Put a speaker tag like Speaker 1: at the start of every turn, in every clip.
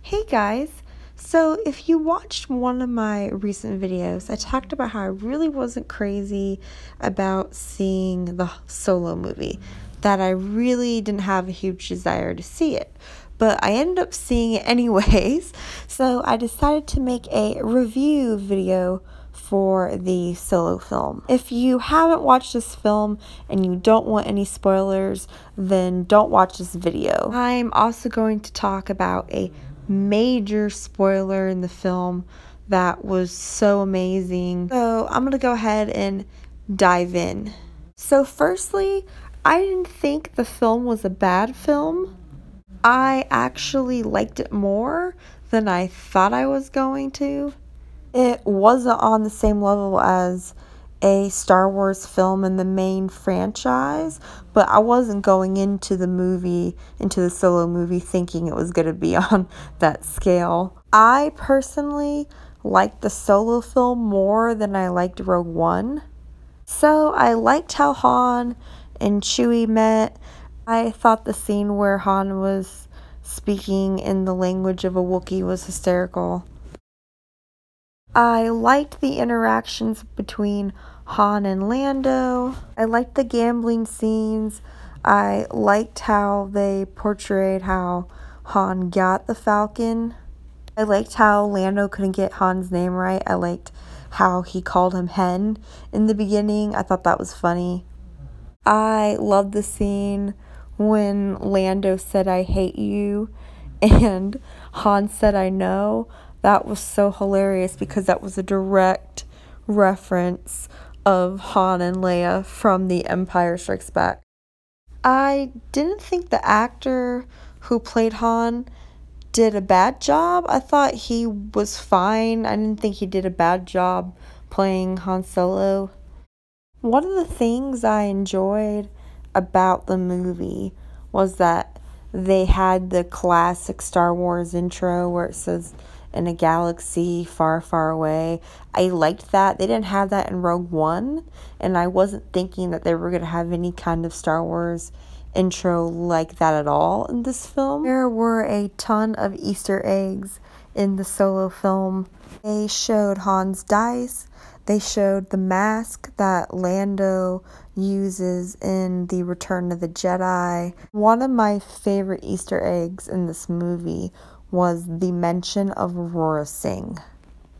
Speaker 1: Hey guys, so if you watched one of my recent videos, I talked about how I really wasn't crazy about seeing the Solo movie, that I really didn't have a huge desire to see it, but I ended up seeing it anyways, so I decided to make a review video for the Solo film. If you haven't watched this film and you don't want any spoilers, then don't watch this video. I'm also going to talk about a major spoiler in the film that was so amazing. So I'm gonna go ahead and dive in. So firstly, I didn't think the film was a bad film. I actually liked it more than I thought I was going to. It wasn't on the same level as a Star Wars film in the main franchise, but I wasn't going into the Solo movie, thinking it was going to be on that scale. I personally liked the Solo film more than I liked Rogue One. So I liked how Han and Chewie met. I thought the scene where Han was speaking in the language of a Wookiee was hysterical. I liked the interactions between Han and Lando. I liked the gambling scenes. I liked how they portrayed how Han got the Falcon. I liked how Lando couldn't get Han's name right. I liked how he called him Hen in the beginning. I thought that was funny. I loved the scene when Lando said, "I hate you," and Han said, "I know." That was so hilarious because that was a direct reference of Han and Leia from The Empire Strikes Back. I didn't think the actor who played Han did a bad job. I thought he was fine. I didn't think he did a bad job playing Han Solo. One of the things I enjoyed about the movie was that they had the classic Star Wars intro where it says, "In a galaxy far, far away." I liked that. They didn't have that in Rogue One, and I wasn't thinking that they were going to have any kind of Star Wars intro like that at all in this film. There were a ton of Easter eggs in the Solo film. They showed Han's dice. They showed the mask that Lando uses in the Return of the Jedi. One of my favorite Easter eggs in this movie was the mention of Aurora Singh.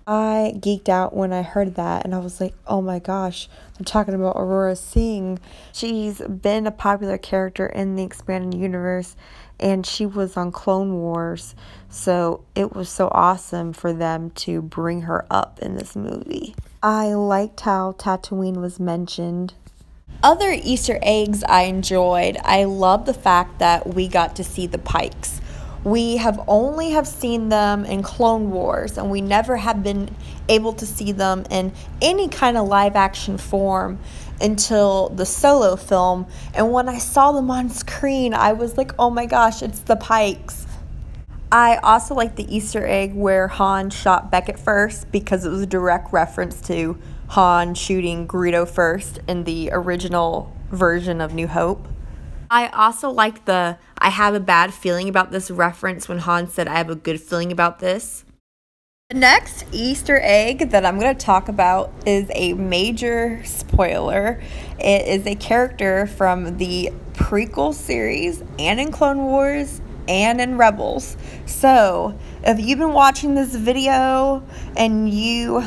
Speaker 1: I geeked out when I heard that, and I was like, oh my gosh, they're talking about Aurora Singh. She's been a popular character in the expanded universe, and she was on Clone Wars, so it was so awesome for them to bring her up in this movie. I liked how Tatooine was mentioned. Other Easter eggs I enjoyed. I love the fact that we got to see the Pikes. We have only seen them in Clone Wars, and we never have been able to see them in any kind of live action form until the Solo film. And when I saw them on screen, I was like, oh my gosh, it's the Pikes. I also like the Easter egg where Han shot Beckett first, because it was a direct reference to Han shooting Greedo first in the original version of New Hope. I also like the "I have a bad feeling about this" reference when Han said, "I have a good feeling about this." The next Easter egg that I'm going to talk about is a major spoiler. It is a character from the prequel series and in Clone Wars and in Rebels. So, if you've been watching this video and you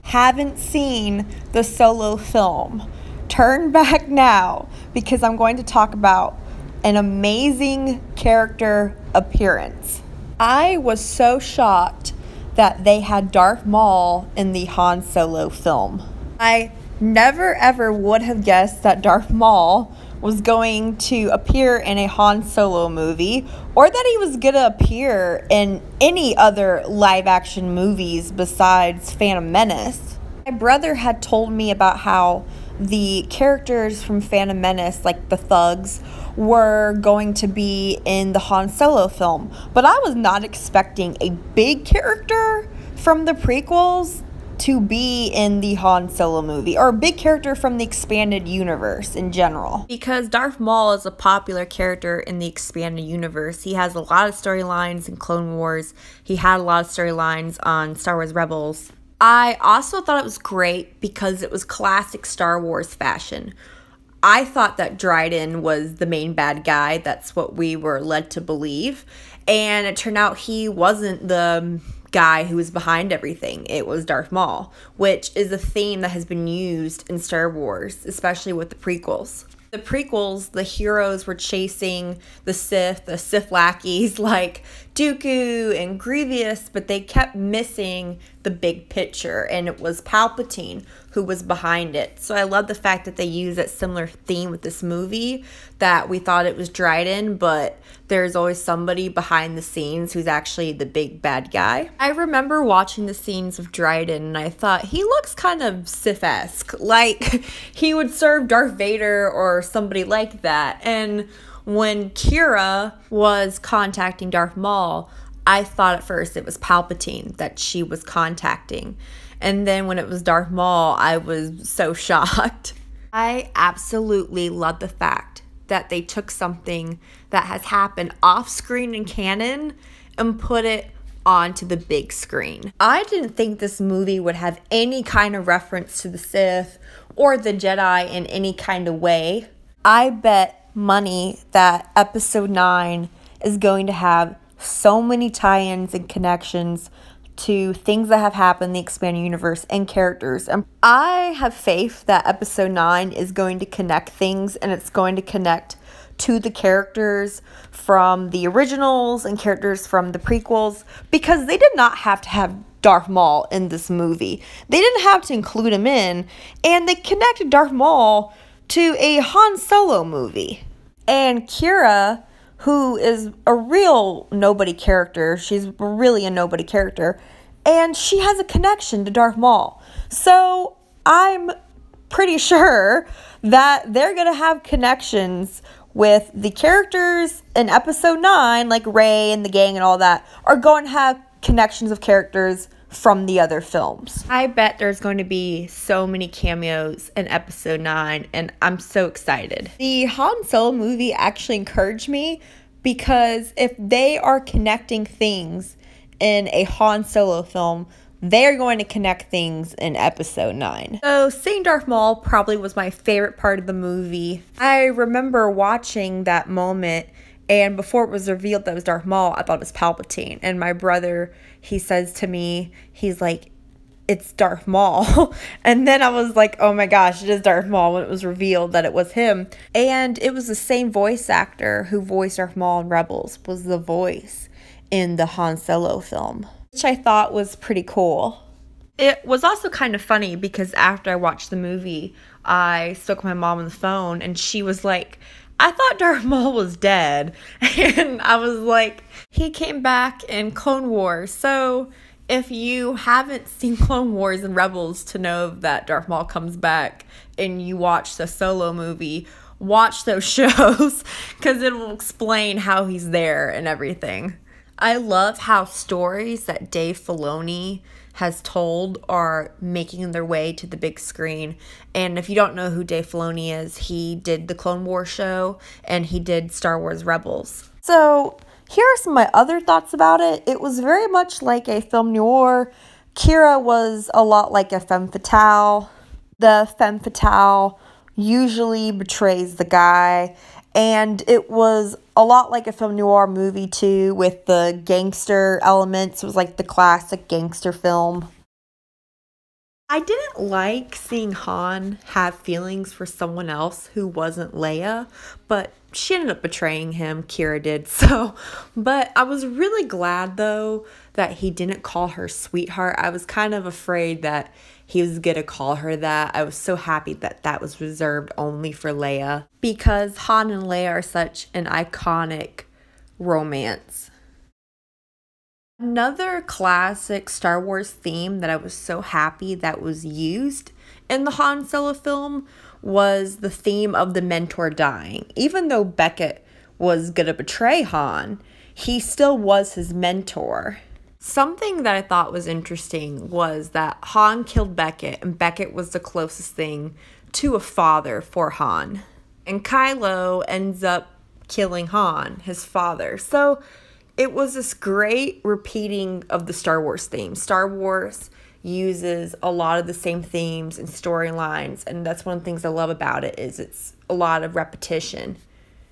Speaker 1: haven't seen the Solo film, turn back now, because I'm going to talk about an amazing character appearance. I was so shocked that they had Darth Maul in the Han Solo film. I never ever would have guessed that Darth Maul was going to appear in a Han Solo movie, or that he was going to appear in any other live action movies besides Phantom Menace. My brother had told me about how the characters from Phantom Menace, like the thugs, were going to be in the Han Solo film. But I was not expecting a big character from the prequels to be in the Han Solo movie, or a big character from the expanded universe in general. Because Darth Maul is a popular character in the expanded universe. He has a lot of storylines in Clone Wars. He had a lot of storylines on Star Wars Rebels. I also thought it was great because it was classic Star Wars fashion. I thought that Dryden was the main bad guy. That's what we were led to believe. And it turned out he wasn't the guy who was behind everything. It was Darth Maul, which is a theme that has been used in Star Wars, especially with the prequels. The prequels, the heroes were chasing the Sith lackeys like Dooku and Grievous, but they kept missing the big picture, and it was Palpatine who was behind it. So I love the fact that they use that similar theme with this movie, that we thought it was Dryden, but there's always somebody behind the scenes who's actually the big bad guy. I remember watching the scenes of Dryden, and I thought, he looks kind of Sith-esque. Like, he would serve Darth Vader or somebody like that. And when Kira was contacting Darth Maul, I thought at first it was Palpatine that she was contacting. And then when it was Darth Maul, I was so shocked. I absolutely love the fact that they took something that has happened off screen in canon and put it onto the big screen. I didn't think this movie would have any kind of reference to the Sith or the Jedi in any kind of way. I bet money that episode 9 is going to have so many tie-ins and connections to things that have happened in the expanded universe and characters. And I have faith that episode 9 is going to connect things, and it's going to connect to the characters from the originals and characters from the prequels, because they did not have to have Darth Maul in this movie. They didn't have to include him in, and they connected Darth Maul to a Han Solo movie. And Kira, who is a real nobody character, she's really a nobody character, and she has a connection to Darth Maul. So I'm pretty sure that they're going to have connections with the characters in episode 9, like Rey and the gang and all that, are going to have connections of characters from the other films. I bet there's going to be so many cameos in episode 9, and I'm so excited. The Han Solo movie actually encouraged me, because if they are connecting things in a Han Solo film, they're going to connect things in episode 9. So seeing Darth Maul probably was my favorite part of the movie. I remember watching that moment, and before it was revealed that it was Darth Maul, I thought it was Palpatine. And my brother, he says to me, he's like, it's Darth Maul. And then I was like, oh my gosh, it is Darth Maul, when it was revealed that it was him. And it was the same voice actor who voiced Darth Maul in Rebels, was the voice in the Han Solo film, which I thought was pretty cool. It was also kind of funny because after I watched the movie, I spoke with my mom on the phone, and she was like, I thought Darth Maul was dead. And I was like, he came back in Clone Wars. So if you haven't seen Clone Wars and Rebels to know that Darth Maul comes back and you watch the Solo movie, watch those shows, because it will explain how he's there and everything. I love how stories that Dave Filoni has told are making their way to the big screen. And if you don't know who Dave Filoni is, he did the Clone Wars show and he did Star Wars Rebels. So here are some of my other thoughts about it. It was very much like a film noir. Kira was a lot like a femme fatale. The femme fatale usually betrays the guy. And it was a lot like a film noir movie too, with the gangster elements. It was like the classic gangster film. I didn't like seeing Han have feelings for someone else who wasn't Leia, but she ended up betraying him, Kira did, but I was really glad though that he didn't call her sweetheart. I was kind of afraid that he was gonna call her that. I was so happy that that was reserved only for Leia, because Han and Leia are such an iconic romance. Another classic Star Wars theme that I was so happy that was used in the Han Solo film was the theme of the mentor dying. Even though Beckett was gonna betray Han, he still was his mentor. Something that I thought was interesting was that Han killed Beckett, and Beckett was the closest thing to a father for Han. And Kylo ends up killing Han, his father. So it was this great repeating of the Star Wars theme. Star Wars uses a lot of the same themes and storylines, and that's one of the things I love about it, is it's a lot of repetition.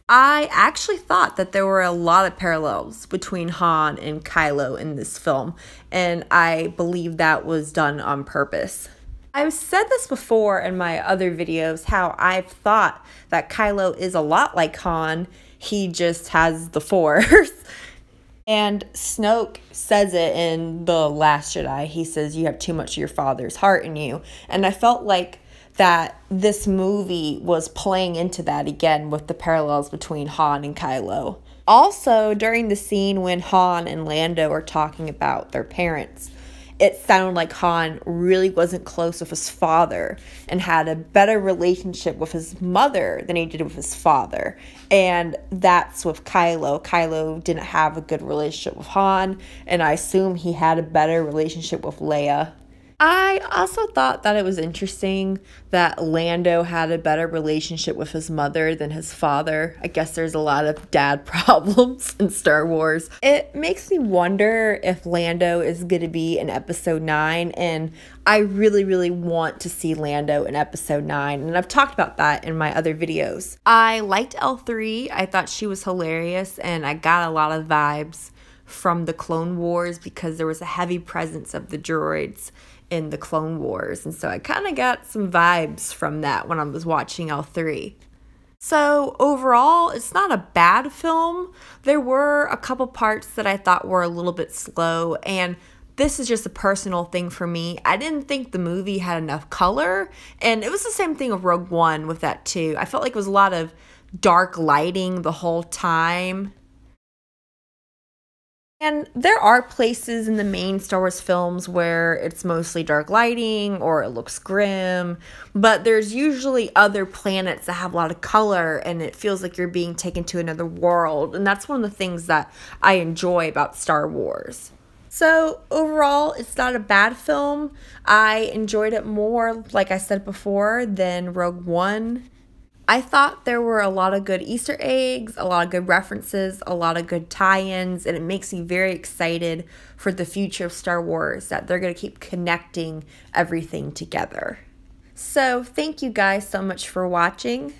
Speaker 1: I actually thought that there were a lot of parallels between Han and Kylo in this film, and I believe that was done on purpose. I've said this before in my other videos, how I've thought that Kylo is a lot like Han, he just has the Force. And Snoke says it in The Last Jedi. He says, you have too much of your father's heart in you. And I felt like that this movie was playing into that again with the parallels between Han and Kylo. Also, during the scene when Han and Lando are talking about their parents, it sounded like Han really wasn't close with his father and had a better relationship with his mother than he did with his father. And that's with Kylo. Kylo didn't have a good relationship with Han, and I assume he had a better relationship with Leia. I also thought that it was interesting that Lando had a better relationship with his mother than his father. I guess there's a lot of dad problems in Star Wars. It makes me wonder if Lando is going to be in Episode 9, and I really, really want to see Lando in Episode 9, and I've talked about that in my other videos. I liked L3. I thought she was hilarious, and I got a lot of vibes from the Clone Wars because there was a heavy presence of the droids in the Clone Wars, and so I kind of got some vibes from that when I was watching L3. So overall, it's not a bad film. There were a couple parts that I thought were a little bit slow, and this is just a personal thing for me. I didn't think the movie had enough color, and it was the same thing with Rogue One with that too. I felt like it was a lot of dark lighting the whole time. And there are places in the main Star Wars films where it's mostly dark lighting or it looks grim, but there's usually other planets that have a lot of color and it feels like you're being taken to another world, and that's one of the things that I enjoy about Star Wars. So overall, it's not a bad film. I enjoyed it more, like I said before, than Rogue One. I thought there were a lot of good Easter eggs, a lot of good references, a lot of good tie-ins, and it makes me very excited for the future of Star Wars, that they're going to keep connecting everything together. So thank you guys so much for watching.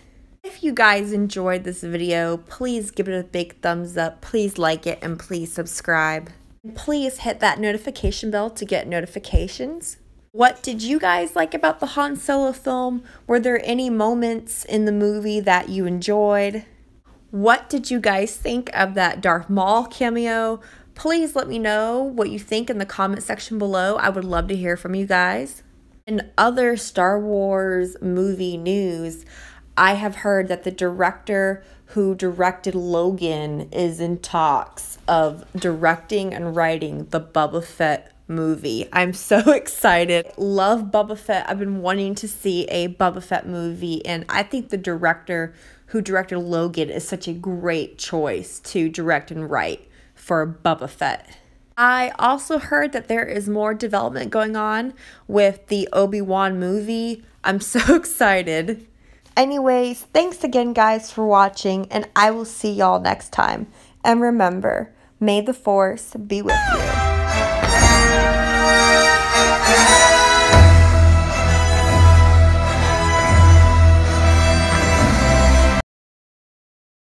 Speaker 1: If you guys enjoyed this video, please give it a big thumbs up, please like it, and please subscribe. Please hit that notification bell to get notifications. What did you guys like about the Han Solo film? Were there any moments in the movie that you enjoyed? What did you guys think of that Darth Maul cameo? Please let me know what you think in the comment section below. I would love to hear from you guys. In other Star Wars movie news, I have heard that the director who directed Logan is in talks of directing and writing the Boba Fett movie. I'm so excited. Love Boba Fett. I've been wanting to see a Boba Fett movie, and I think the director who directed Logan is such a great choice to direct and write for Boba Fett. I also heard that there is more development going on with the Obi-Wan movie. I'm so excited. Anyways, thanks again guys for watching, and I will see y'all next time. And remember, may the Force be with you.